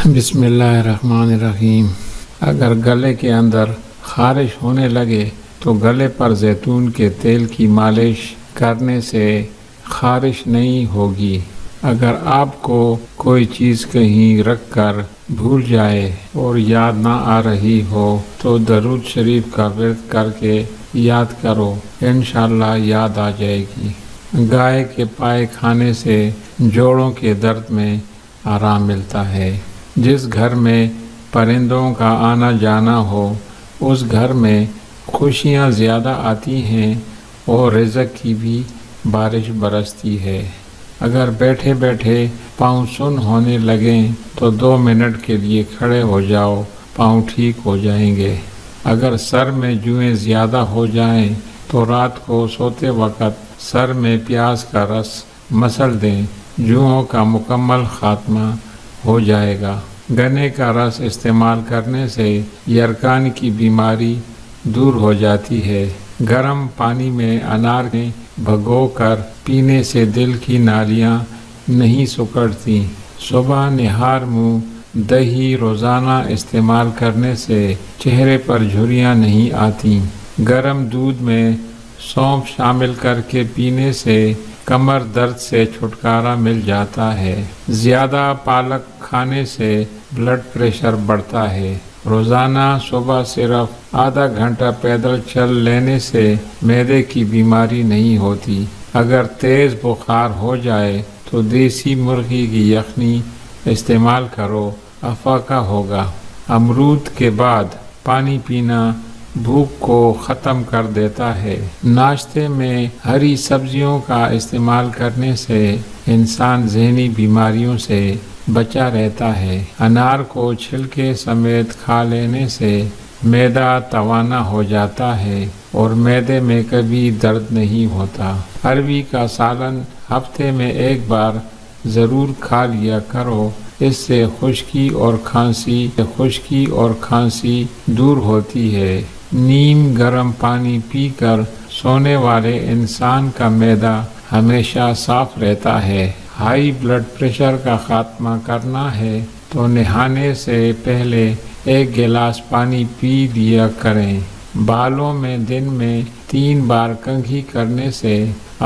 بسم اللہ الرحمن الرحیم۔ اگر گلے کے اندر خارش ہونے لگے تو گلے پر زیتون کے تیل کی مالش کرنے سے خارش نہیں ہوگی۔ اگر آپ کو کوئی چیز کہیں رکھ کر بھول جائے اور یاد نہ آ رہی ہو تو درود شریف کا ورد کر کے یاد کرو، انشاءاللہ یاد آ جائے گی۔ گائے کے پائے کھانے سے جوڑوں کے درد میں آرام ملتا ہے۔ جس گھر میں پرندوں کا آنا جانا ہو اس گھر میں خوشیاں زیادہ آتی ہیں اور رزق کی بھی بارش برستی ہے۔ اگر بیٹھے بیٹھے پاؤں سن ہونے لگیں تو 2 منٹ کے لیے کھڑے ہو جاؤ، پاؤں ٹھیک ہو جائیں گے۔ اگر سر میں جوئیں زیادہ ہو جائیں تو رات کو سوتے وقت سر میں پیاز کا رس مسل دیں، جوؤں کا مکمل خاتمہ ہو جائے گا۔ گنے کا رس استعمال کرنے سے یرکان کی بیماری دور ہو جاتی ہے۔ گرم پانی میں انار کے بھگو کر پینے سے دل کی نالیاں نہیں سکڑتی۔ صبح نہار منہ دہی روزانہ استعمال کرنے سے چہرے پر جھریاں نہیں آتی۔ گرم دودھ میں سونف شامل کر کے پینے سے کمر درد سے چھٹکارا مل جاتا ہے۔ زیادہ پالک کھانے سے بلڈ پریشر بڑھتا ہے۔ روزانہ صبح صرف آدھا گھنٹہ پیدل چل لینے سے معدے کی بیماری نہیں ہوتی۔ اگر تیز بخار ہو جائے تو دیسی مرغی کی یخنی استعمال کرو، افاقہ ہوگا۔ امرود کے بعد پانی پینا بھوک کو ختم کر دیتا ہے۔ ناشتے میں ہری سبزیوں کا استعمال کرنے سے انسان ذہنی بیماریوں سے بچا رہتا ہے۔ انار کو چھلکے سمیت کھا لینے سے معدہ توانا ہو جاتا ہے اور معدے میں کبھی درد نہیں ہوتا۔ اروی کا سالن ہفتے میں 1 بار ضرور کھا لیا کرو، اس سے خشکی اور کھانسی دور ہوتی ہے۔ نیم گرم پانی پی کر سونے والے انسان کا معدہ ہمیشہ صاف رہتا ہے۔ ہائی بلڈ پریشر کا خاتمہ کرنا ہے تو نہانے سے پہلے 1 گلاس پانی پی لیا کریں۔ بالوں میں دن میں 3 بار کنگھی کرنے سے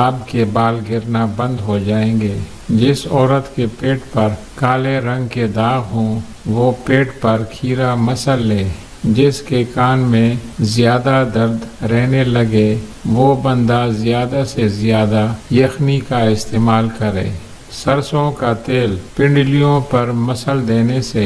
آپ کے بال گرنا بند ہو جائیں گے۔ جس عورت کے پیٹ پر کالے رنگ کے داغ ہوں وہ پیٹ پر کھیرا مسل لے۔ جس کے کان میں زیادہ درد رہنے لگے وہ بندہ زیادہ سے زیادہ یخنی کا استعمال کرے۔ سرسوں کا تیل پنڈلیوں پر مسل دینے سے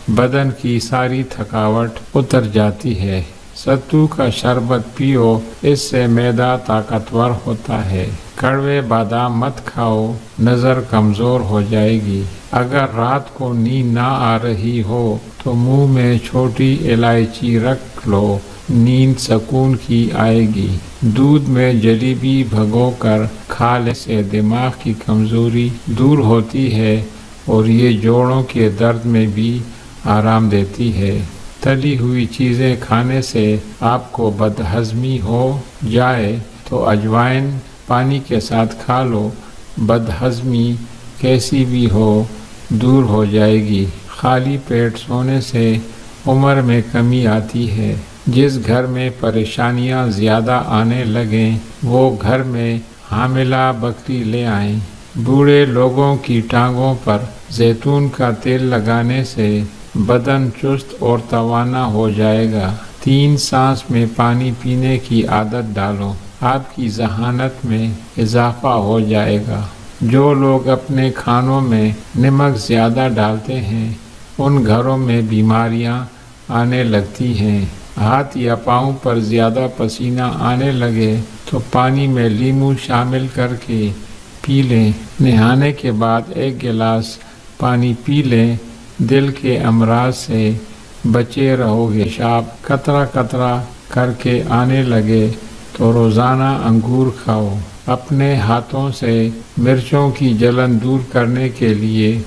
بدن کی ساری تھکاوٹ اتر جاتی ہے۔ ستو کا شربت پیو، اس سے معدہ طاقتور ہوتا ہے۔ کڑوے بادام مت کھاؤ، نظر کمزور ہو جائے گی۔ اگر رات کو نیند نہ آ رہی ہو تو منہ میں چھوٹی الائچی رکھ لو، نیند سکون کی آئے گی۔ دودھ میں جلیبی بھگو کر کھانے سے دماغ کی کمزوری دور ہوتی ہے اور یہ جوڑوں کے درد میں بھی آرام دیتی ہے۔ تلی ہوئی چیزیں کھانے سے آپ کو بدہضمی ہو جائے تو اجوائن پانی کے ساتھ کھا لو، بدہضمی کیسی بھی ہو دور ہو جائے گی۔ خالی پیٹ سونے سے عمر میں کمی آتی ہے۔ جس گھر میں پریشانیاں زیادہ آنے لگیں وہ گھر میں حاملہ بکری لے آئیں۔ بوڑھے لوگوں کی ٹانگوں پر زیتون کا تیل لگانے سے بدن چست اور توانا ہو جائے گا۔ 3 سانس میں پانی پینے کی عادت ڈالو، آپ کی ذہانت میں اضافہ ہو جائے گا۔ جو لوگ اپنے کھانوں میں نمک زیادہ ڈالتے ہیں ان گھروں میں بیماریاں آنے لگتی ہیں۔ ہاتھ یا پاؤں پر زیادہ پسینہ آنے لگے تو پانی میں لیموں شامل کر کے پی لیں۔ نہانے کے بعد 1 گلاس پانی پی لیں، دل کے امراض سے بچے رہو گے۔ پیشاب قطرہ قطرہ کر کے آنے لگے تو روزانہ انگور کھاؤ۔ اپنے ہاتھوں سے مرچوں کی جلن دور کرنے کے لیے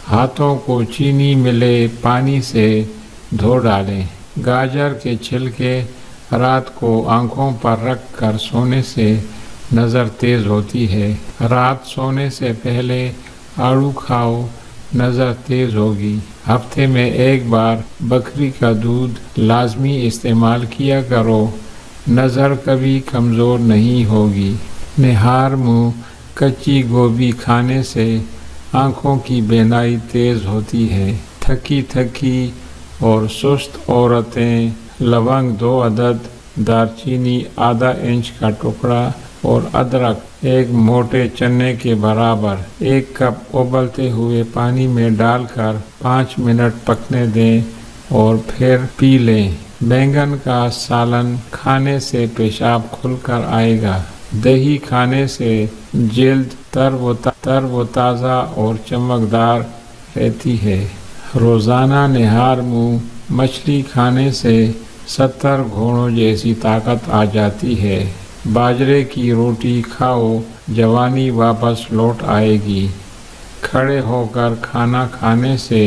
ہاتھوں کو چینی ملے پانی سے دھو ڈالیں۔ گاجر کے چھلکے رات کو آنکھوں پر رکھ کر سونے سے نظر تیز ہوتی ہے۔ رات سونے سے پہلے آڑو کھاؤ، نظر تیز ہوگی۔ ہفتے میں ایک بار بکری کا دودھ لازمی استعمال کیا کرو، نظر کبھی کمزور نہیں ہوگی۔ نہار منہ کچی گوبھی کھانے سے آنکھوں کی بینائی تیز ہوتی ہے۔ تھکی تھکی اور سست عورتیں لونگ 2 عدد، دارچینی ½ انچ کا ٹکڑا اور ادرک 1 موٹے چنے کے برابر 1 کپ ابلتے ہوئے پانی میں ڈال کر 5 منٹ پکنے دیں اور پھر پی لیں۔ بینگن کا سالن کھانے سے پیشاب کھل کر آئے گا۔ دہی کھانے سے جلد تر و تازہ اور چمکدار رہتی ہے۔ روزانہ نہار منہ مچھلی کھانے سے 70 گھوڑوں جیسی طاقت آ جاتی ہے۔ باجرے کی روٹی کھاؤ، جوانی واپس لوٹ آئے گی۔ کھڑے ہو کر کھانا کھانے سے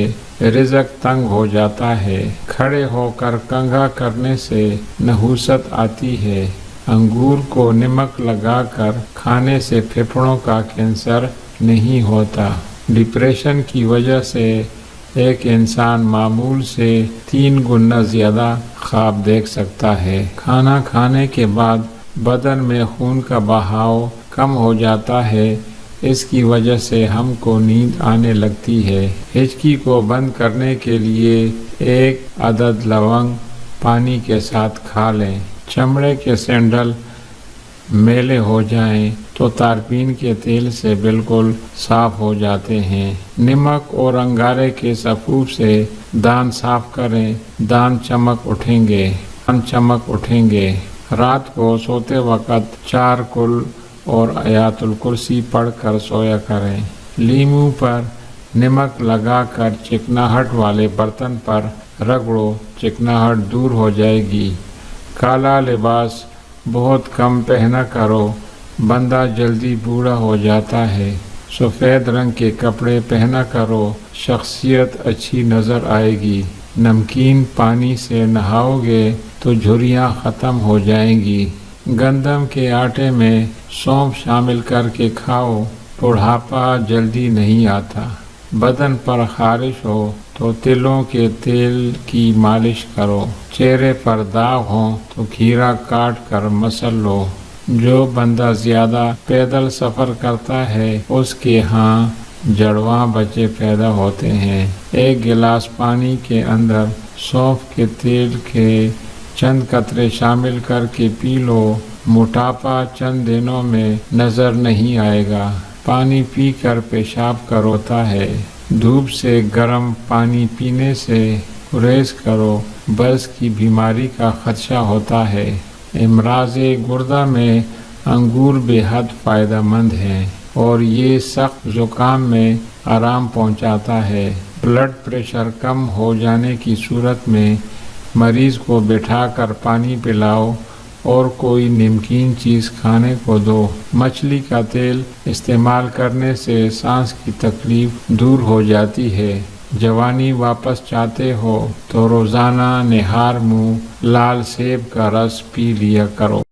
رزق تنگ ہو جاتا ہے۔ کھڑے ہو کر کنگھا کرنے سے نحوست آتی ہے۔ انگور کو نمک لگا کر کھانے سے پھیپھڑوں کا کینسر نہیں ہوتا۔ ڈپریشن کی وجہ سے ایک انسان معمول سے 3 گنا زیادہ خواب دیکھ سکتا ہے۔ کھانا کھانے کے بعد بدن میں خون کا بہاؤ کم ہو جاتا ہے، اس کی وجہ سے ہم کو نیند آنے لگتی ہے۔ ہچکی کو بند کرنے کے لیے 1 عدد لونگ پانی کے ساتھ کھا لیں۔ چمڑے کے سینڈل میلے ہو جائیں تو تارپین کے تیل سے بالکل صاف ہو جاتے ہیں۔ نمک اور انگارے کے سفوف سے دانت صاف کریں، دانت چمک اٹھیں گے۔ رات کو سوتے وقت 4 کل اور آیات الکرسی پڑھ کر سویا کریں۔ لیموں پر نمک لگا کر چکناہٹ والے برتن پر رگڑو، چکناہٹ دور ہو جائے گی۔ کالا لباس بہت کم پہنا کرو، بندہ جلدی بوڑھا ہو جاتا ہے۔ سفید رنگ کے کپڑے پہنا کرو، شخصیت اچھی نظر آئے گی۔ نمکین پانی سے نہاؤ گے تو جھریاں ختم ہو جائیں گی۔ گندم کے آٹے میں سونف شامل کر کے کھاؤ، بڑھاپا جلدی نہیں آتا۔ بدن پر خارش ہو تو تلوں کے تیل کی مالش کرو۔ چہرے پر داغ ہوں تو کھیرا کاٹ کر مسل لو۔ جو بندہ زیادہ پیدل سفر کرتا ہے اس کے ہاں جڑواں بچے پیدا ہوتے ہیں۔ 1 گلاس پانی کے اندر سونف کے تیل کے چند قطرے شامل کر کے پی لو، موٹاپا چند دنوں میں نظر نہیں آئے گا۔ پانی پی کر پیشاب ہوتا ہے۔ دھوپ سے گرم پانی پینے سے گریز کرو، برس کی بیماری کا خدشہ ہوتا ہے۔ امراض گردہ میں انگور بے حد فائدہ مند ہیں اور یہ سخت زکام میں آرام پہنچاتا ہے۔ بلڈ پریشر کم ہو جانے کی صورت میں مریض کو بٹھا کر پانی پلاؤ اور کوئی نمکین چیز کھانے کو دو۔ مچھلی کا تیل استعمال کرنے سے سانس کی تکلیف دور ہو جاتی ہے۔ جوانی واپس چاہتے ہو تو روزانہ نہار منہ لال سیب کا رس پی لیا کرو۔